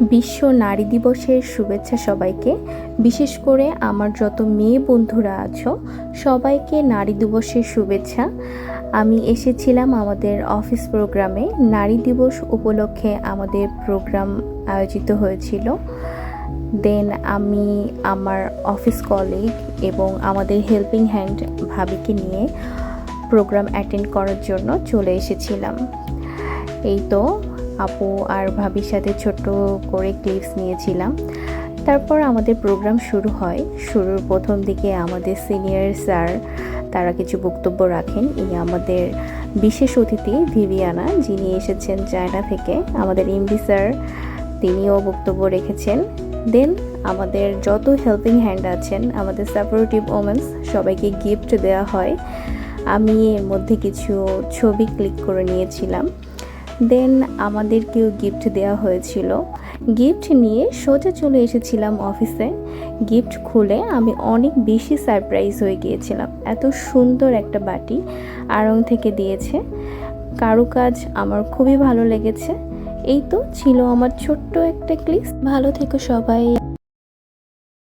বিশ্ব নারী দিবসের শুভেচ্ছা সবাইকে। বিশেষ করে আমার যত মেয়ে বন্ধুরা আছো সবাইকে নারী দিবসের শুভেচ্ছা। আমি এসেছিলাম আমাদের অফিস প্রোগ্রামে। নারী দিবস উপলক্ষে আমাদের প্রোগ্রাম আয়োজিত হয়েছিল। দেন আমি আমার অফিস কলিগ এবং আমাদের হেল্পিং হ্যান্ড ভাবিকে নিয়ে প্রোগ্রাম অ্যাটেন্ড করার জন্য চলে এসেছিলাম। এই তো আপু আর ভাবির সাথে ছোট্ট করে ক্লিপস নিয়েছিলাম। তারপর আমাদের প্রোগ্রাম শুরু হয়। শুরুর প্রথম দিকে আমাদের সিনিয়র স্যার তারা কিছু বক্তব্য রাখেন। ইনি আমাদের বিশেষ অতিথি ভিভিয়ানা, যিনি এসেছেন চায়না থেকে। আমাদের এমডি স্যার তিনিও বক্তব্য রেখেছেন। দেন আমাদের যত হেল্পিং হ্যান্ড আছেন, আমাদের সাপোর্টিভ ওমেন্স, সবাইকে গিফট দেওয়া হয়। আমি এর মধ্যে কিছু ছবি ক্লিক করে নিয়েছিলাম। দেন আমাদেরকেও গিফট দেওয়া হয়েছিল। গিফট নিয়ে সোজা চলে এসেছিলাম অফিসে। গিফট খুলে আমি অনেক বেশি সারপ্রাইজ হয়ে গিয়েছিলাম। এত সুন্দর একটা বাটি আড়ং থেকে দিয়েছে। কারুকাজ আমার খুবই ভালো লেগেছে। এই তো ছিল আমার ছোট্ট একটা ক্লিপস। ভালো থেকো সবাই।